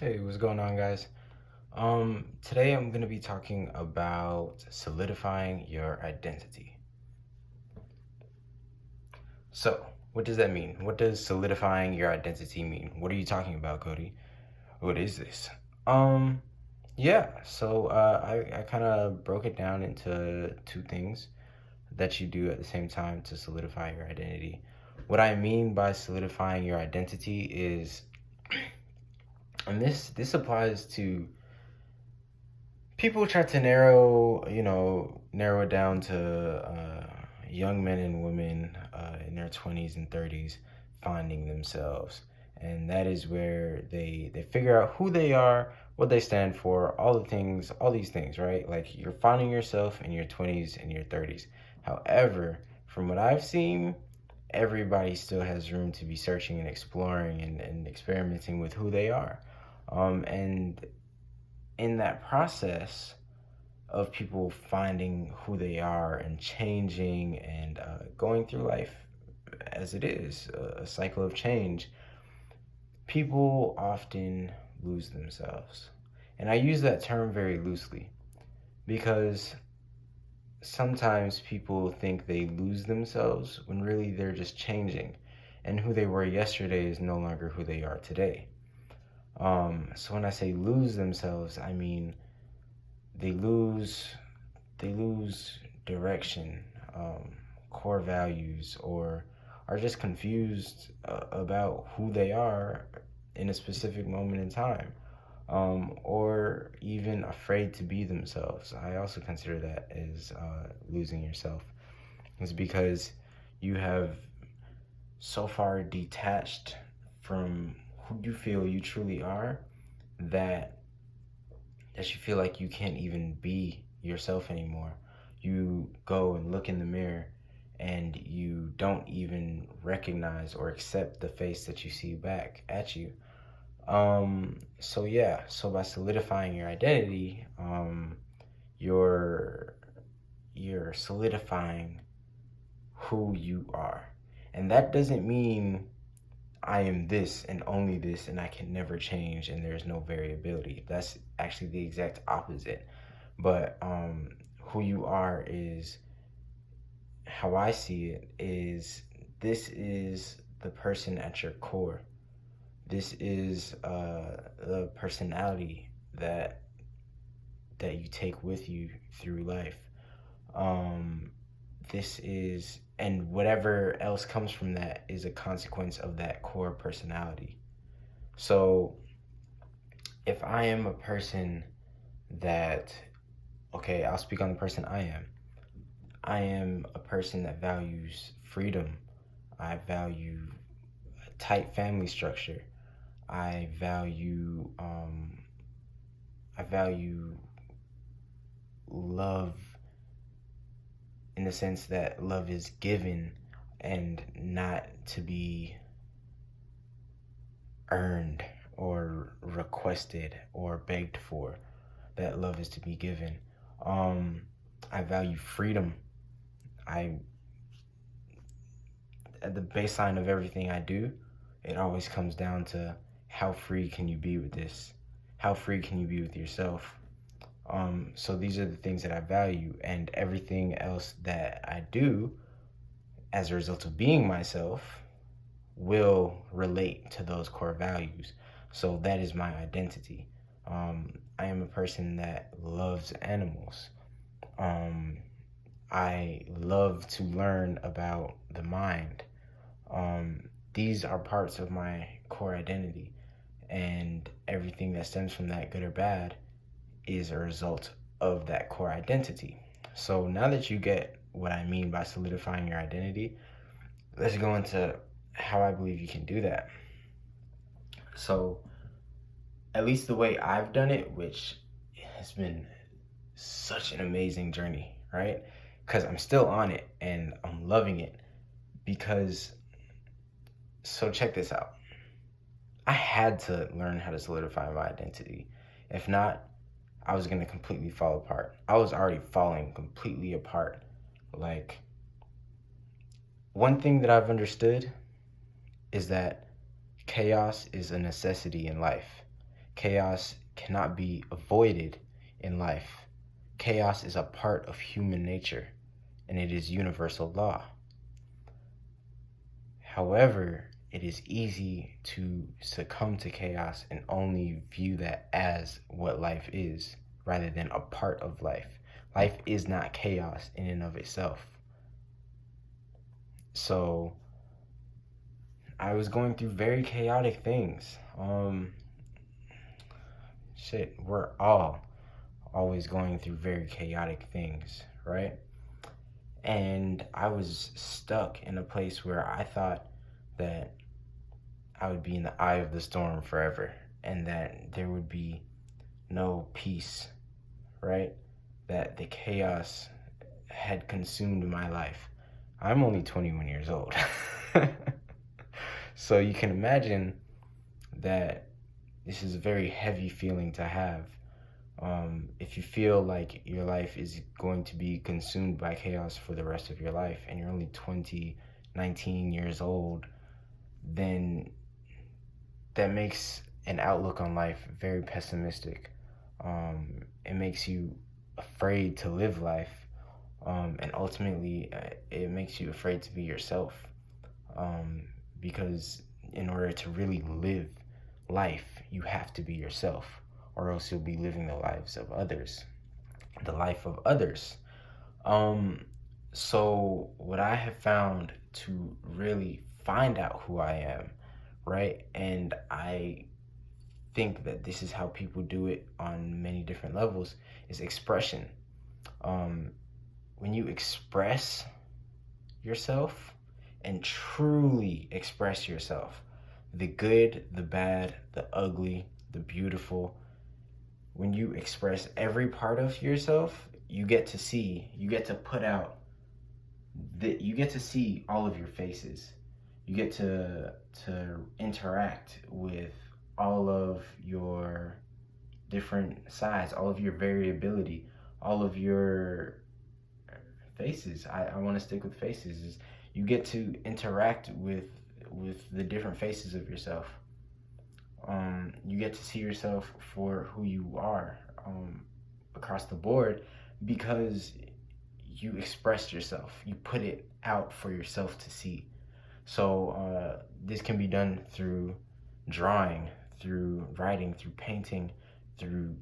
Hey, what's going on, guys? Today I'm going to be talking about solidifying your identity. So, what does that mean? What does solidifying your identity mean? What are you talking about, Cody? What is this? Um, I kind of broke it down into two things that you do at the same time to solidify your identity. What I mean by solidifying your identity is, and this applies to people try to narrow it down to young men and women in their 20s and 30s finding themselves. And that is where they figure out who they are, what they stand for, all these things, right? Like you're finding yourself in your 20s and your 30s. However, from what I've seen, everybody still has room to be searching and exploring and experimenting with who they are. And in that process of people finding who they are and changing and going through life as it is, a cycle of change, people often lose themselves. And I use that term very loosely because sometimes people think they lose themselves when really they're just changing. And who they were yesterday is no longer who they are today. So when I say lose themselves, I mean they lose they lose direction, core values, or are just confused about who they are in a specific moment in time, or even afraid to be themselves. I also consider that as losing yourself. It's because you have so far detached from who you feel you truly are that you feel like you can't even be yourself anymore. You go and look in the mirror and you don't even recognize or accept the face that you see back at you. So by solidifying your identity, you're you're solidifying who you are. And that doesn't mean I am this and only this and I can never change and there's no variability. That's actually the exact opposite. But who you are is, how I see it, is this is the person at your core. This is the personality that you take with you through life. Um, this is, and whatever else comes from that is a consequence of that core personality. So if I am a person that, okay, I'll speak on the person I am. I am a person that values freedom. I value a tight family structure. I value I value love in the sense that love is given and not to be earned or requested or begged for. That love is to be given. Um, I value freedom. I At the baseline of everything I do, it always comes down to how free can you be with this? How free can you be with yourself? So these are the things that I value, and everything else that I do as a result of being myself will relate to those core values. So that is my identity. I am a person that loves animals. Um, I love to learn about the mind. These are parts of my core identity, and everything that stems from that, good or bad, is a result of that core identity. So now that you get what I mean by solidifying your identity, let's go into how I believe you can do that. So, at least the way I've done it, which has been such an amazing journey, right? Because I'm still on it and I'm loving it. Because, so check this out. I had to learn how to solidify my identity. If not, I was going to completely fall apart. I was already falling completely apart. Like, one thing that I've understood is that chaos is a necessity in life. Chaos cannot be avoided in life. Chaos is a part of human nature, and it is universal law. However, it is easy to succumb to chaos and only view that as what life is, rather than a part of life. Life is not chaos in and of itself. So I was going through very chaotic things. We're all always going through very chaotic things, right? And I was stuck in a place where I thought that I would be in the eye of the storm forever and that there would be no peace, right? That the chaos had consumed my life. I'm only 21 years old. So you can imagine that this is a very heavy feeling to have. If you feel like your life is going to be consumed by chaos for the rest of your life and you're only 19 years old, then that makes an outlook on life very pessimistic. It makes you afraid to live life, and ultimately it makes you afraid to be yourself, because in order to really live life, you have to be yourself, or else you'll be living the life of others. So what I have found to really find out who I am, right? And I think that this is how people do it on many different levels, is expression. When you express yourself and truly express yourself, the good, the bad, the ugly, the beautiful, when you express every part of yourself, you get to see all of your faces. You get to interact with all of your different sides, all of your variability, all of your faces. I want to stick with faces. Is you get to interact with the different faces of yourself. You get to see yourself for who you are, across the board, because you expressed yourself. You put it out for yourself to see. So this can be done through drawing, through writing, through painting, through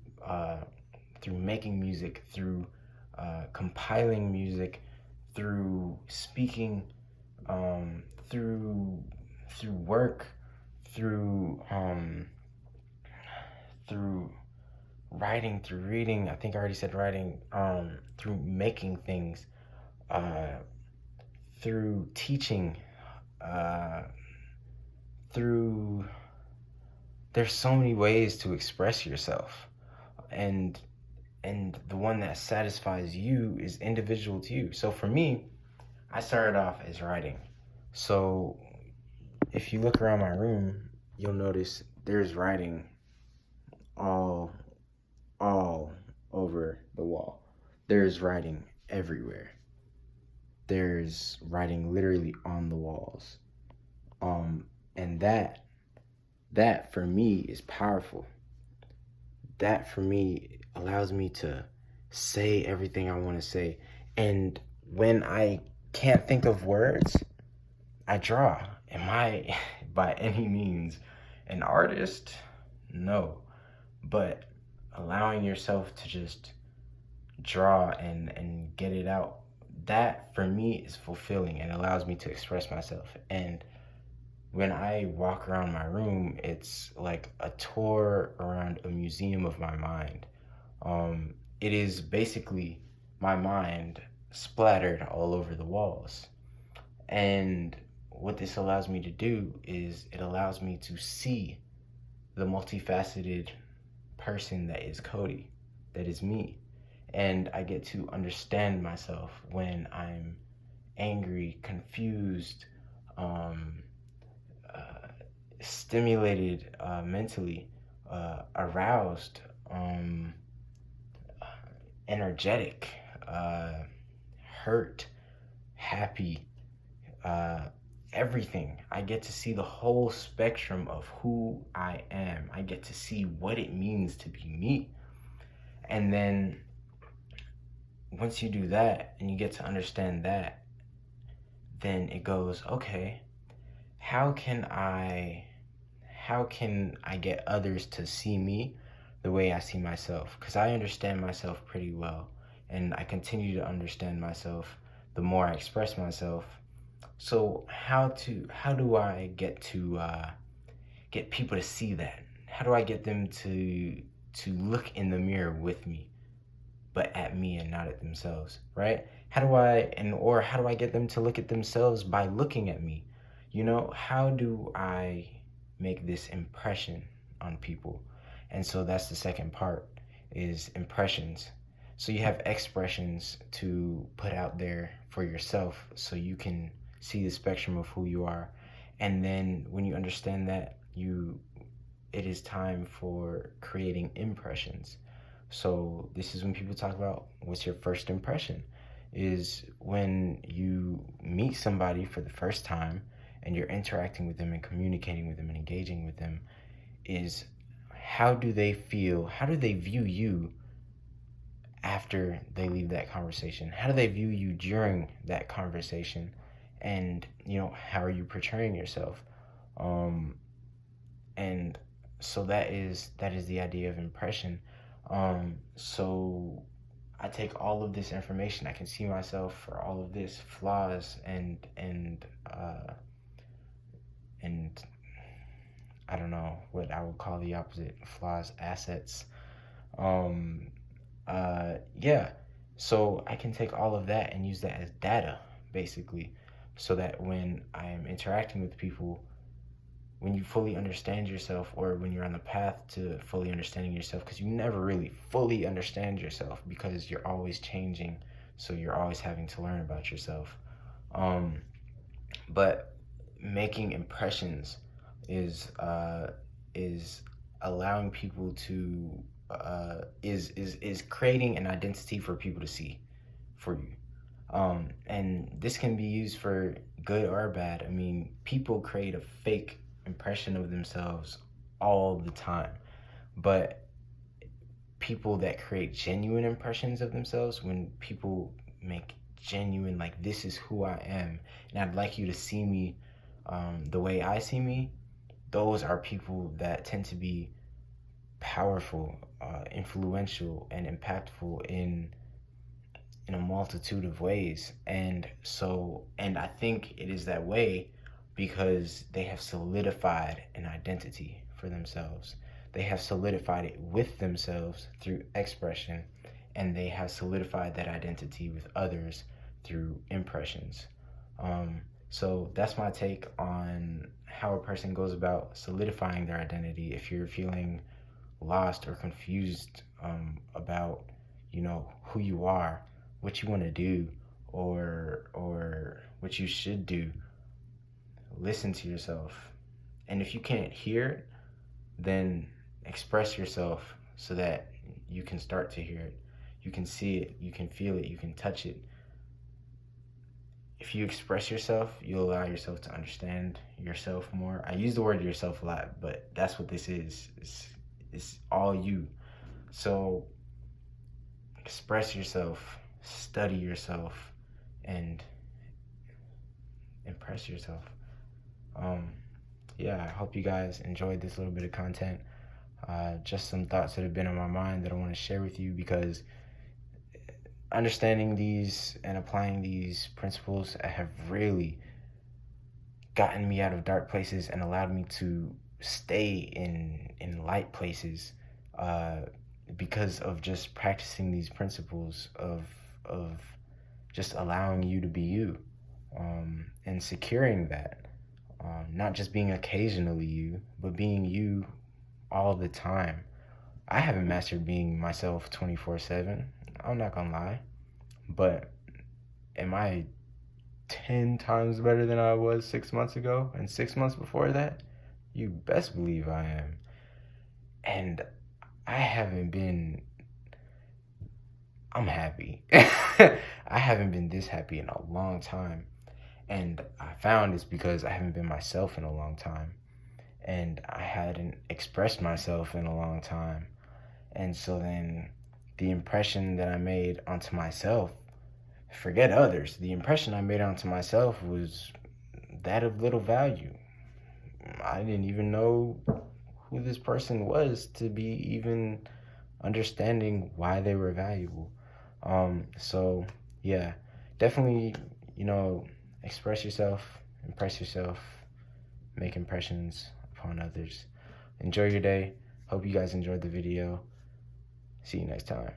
making music, through compiling music, through speaking, through work, through writing, through reading. I think I already said writing. Through making things, through teaching, through there's so many ways to express yourself, and the one that satisfies you is individual to you. So for me, I started off as writing. So if you look around my room, you'll notice there's writing all over the wall. There's writing everywhere. There's writing literally on the walls. And that for me is powerful. That for me allows me to say everything I want to say. And when I can't think of words, I draw. Am I by any means an artist? No. But allowing yourself to just draw and get it out, that for me is fulfilling and allows me to express myself. And when I walk around my room, it's like a tour around a museum of my mind. It is basically my mind splattered all over the walls. And what this allows me to do is it allows me to see the multifaceted person that is Cody, that is me. And I get to understand myself when I'm angry, confused, stimulated mentally, aroused, energetic, hurt, happy, everything. I get to see the whole spectrum of who I am. I get to see what it means to be me. And then once you do that and you get to understand that, then it goes, okay, how can I get others to see me the way I see myself? Because I understand myself pretty well, and I continue to understand myself the more I express myself. So how do I get people to see that? How do I get them to look in the mirror with me, but at me and not at themselves, right? How do I get them to look at themselves by looking at me? How do I make this impression on people? And so that's the second part, is impressions. So you have expressions to put out there for yourself so you can see the spectrum of who you are. And then when you understand that, it is time for creating impressions. So this is when people talk about what's your first impression, is when you meet somebody for the first time and you're interacting with them and communicating with them and engaging with them, is how do they feel? How do they view you after they leave that conversation? How do they view you during that conversation? And, how are you portraying yourself? And so that is the idea of impression. So I take all of this information. I can see myself for all of this flaws and I don't know what I would call the opposite, flaws, assets. Yeah. So I can take all of that and use that as data, basically, so that when I am interacting with people, when you fully understand yourself, or when you're on the path to fully understanding yourself, because you never really fully understand yourself because you're always changing, so you're always having to learn about yourself. But making impressions is allowing people to is creating an identity for people to see for you. And this can be used for good or bad. I mean, people create a fake impression of themselves all the time, but people that create genuine impressions of themselves, when people make genuine, like, this is who I am and I'd like you to see me the way I see me, those are people that tend to be powerful, influential, and impactful in a multitude of ways. And I think it is that way because they have solidified an identity for themselves. They have solidified it with themselves through expression, and they have solidified that identity with others through impressions. So that's my take on how a person goes about solidifying their identity. If you're feeling lost or confused about, who you are, what you want to do, or what you should do, listen to yourself. And if you can't hear it, then express yourself so that you can start to hear it. You can see it, you can feel it, you can touch it. If you express yourself, you'll allow yourself to understand yourself more. I use the word yourself a lot, but that's what this is. It's all you. So express yourself, study yourself, and impress yourself. Yeah, I hope you guys enjoyed this little bit of content. Just some thoughts that have been on my mind that I want to share with you, because understanding these and applying these principles have really gotten me out of dark places and allowed me to stay in light places, because of just practicing these principles of just allowing you to be you, and securing that, not just being occasionally you, but being you all the time. I haven't mastered being myself 24/7. I'm not gonna lie, but am I 10 times better than I was 6 months ago and 6 months before that? You best believe I am. And I'm happy. I haven't been this happy in a long time. And I found it's because I haven't been myself in a long time, and I hadn't expressed myself in a long time. And so then the impression that I made onto myself, forget others, the impression I made onto myself was that of little value. I didn't even know who this person was to be even understanding why they were valuable. So yeah, definitely, you know, express yourself, impress yourself, make impressions upon others. Enjoy your day. Hope you guys enjoyed the video. See you next time.